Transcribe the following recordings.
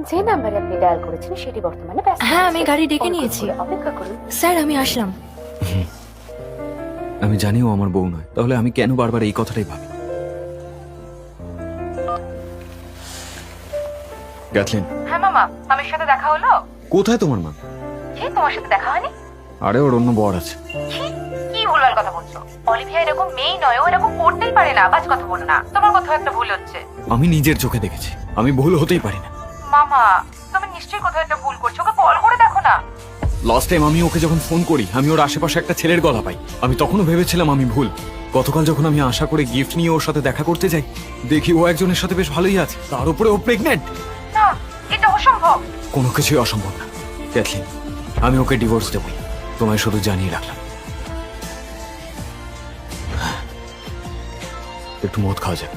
যে নাম্বারে আপনি ডায়াল করেছেন সেটি বর্তমানে ব্যস্ত। হ্যাঁ, আমি গাড়ি ডেকে নিয়েছি। অপেক্ষা করুন স্যার, আমি আসলাম। আমি জানিও আমার বউ নয়, তাহলে আমি কেন বারবার এই কথাটাই ভাবি? গ্যাথলিন। হ্যাঁ মামা, আমির সাথে দেখা হলো? কোথায় তোমার মা? কি তোমার সাথে দেখা হয়নি? আরে ওর অন্য বর আছে। কি ভুলভাল কথা বলছো? অলিভিয়া এরকম মেয়ে নয়, ও এরকম করতেই পারে না। বাজ কথা বলো না, তোমার কোথাও একটা ভুল হচ্ছে। আমি নিজের চোখে দেখেছি, আমি ভুল হতেই পারি না। মামা, তুমি নিশ্চয়ই কোথাও একটা ভুল করছো, ওকে কল করে দেখো না। লাস্ট টাইম আমি ওকে যখন ফোন করি, আমি ওর আশেপাশে একটা ছেলের গলা পাই। আমি তখনও ভেবেছিলাম আমি ভুল। গতকাল যখন আমি আশা করে গিফট নিয়ে ওর সাথে দেখা করতে যাই, দেখি ও একজনের সাথে বেশ ভালোই আছে, তার উপরে ও প্রেগনেন্ট। না, এটা অসম্ভব। কোনো কিছুই অসম্ভব না ক্যাথলিন, আমি ওকে ডিভোর্স দেবই। তোমায় শুধু জানিয়ে রাখলাম। একটু মদ খাওয়া যাক।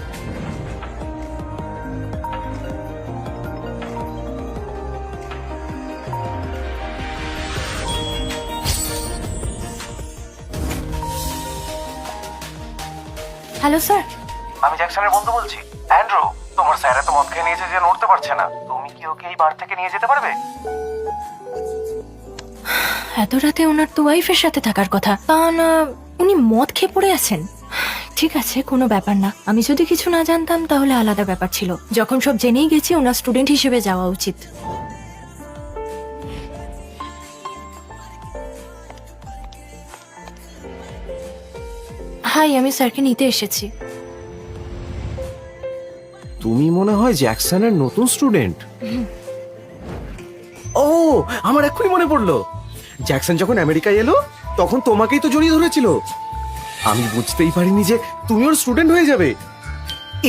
Hello sir. আমি জ্যাকসনের বন্ধু বলছি, অ্যান্ড্রু। তোমার স্যার এত মদ খেয়ে নিয়েছে যে নড়তে পারছে না। তুমি কি ওকে এই বার থেকে নিয়ে যেতে পারবে? এত রাতে ওনার তো ওয়াইফের সাথে থাকার কথা, তা না উনি মদ খেয়ে পড়ে আছেন। ঠিক আছে, কোনো ব্যাপার না। আমি যদি কিছু না জানতাম তাহলে আলাদা ব্যাপার ছিল। যখন সব জেনেই গেছি, ওনার স্টুডেন্ট হিসেবে যাওয়া উচিত। হাই, আমি স্যারকে নিতে এসেছি। তুমি মনে হয় জ্যাকসনের নতুন স্টুডেন্ট। ও, আমার এক্ষুনি মনে পড়লো। জ্যাকসন যখন আমেরিকায় এলো তখন তোমাকেই তো জড়িয়ে ধরেছিল। আমি বুঝতেই পারিনি যে তুমি ওর স্টুডেন্ট হয়ে যাবে।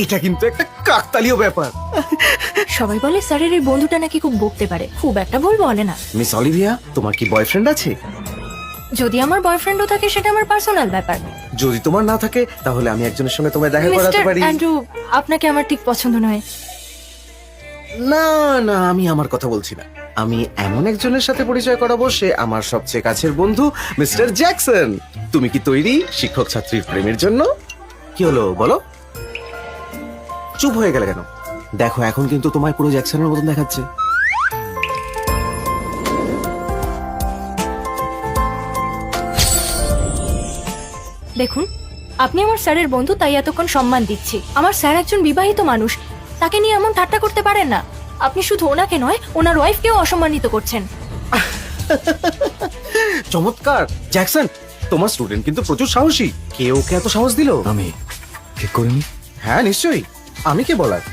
এটা কিন্তু একটা কাকতালীয় ব্যাপার। সবাই বলে স্যারের এই বন্ধুটা নাকি খুব বকতে পারে। খুব একটা ভুল বলে না। মিস অলিভিয়া, তোমার কি বয়ফ্রেন্ড আছে? যদি আমার বয়ফ্রেন্ডও থাকে সেটা আমার পার্সোনাল ব্যাপার। যদি তোমার না থাকে তাহলে আমি একজনের সঙ্গে তোমায় দেখা করাতে মিস্টার পারি। অ্যান্ড্রু, আপনাকে আমার ঠিক পছন্দ নয়। না না, আমি আমার কথা বলছি না। আমি এমন একজনের সাথে পরিচয় করাবো, সে আমার সবচেয়ে কাছের বন্ধু, মিস্টার জ্যাকসন। তুমি কি তৈরি শিক্ষক ছাত্রীর প্রেমের জন্য? কি হলো বলো? চুপ হয়ে গেলে কেন? দেখো, এখন কিন্তু তোমায় পুরো জ্যাকসনের মতন দেখাচ্ছে। দেখুন, আপনি আমার স্যারের বন্ধু, তাই এতক্ষণ সম্মান দিচ্ছি। আমার স্যার একজন বিবাহিত মানুষ, তাকে নিয়ে এমন ঠাট্টা করতে পারেন না। আপনি শুধু ওনাকে নয়, ওনার ওয়াইফকেও অসম্মানিত করছেন। চমৎকার জ্যাকসন, তোমার স্টুডেন্ট কিন্তু প্রচুর সাহসী। কে ওকে এত সাহস দিল? আমি ঠিক করিনি। হ্যাঁ নিশ্চয়ই, আমি কে বলার?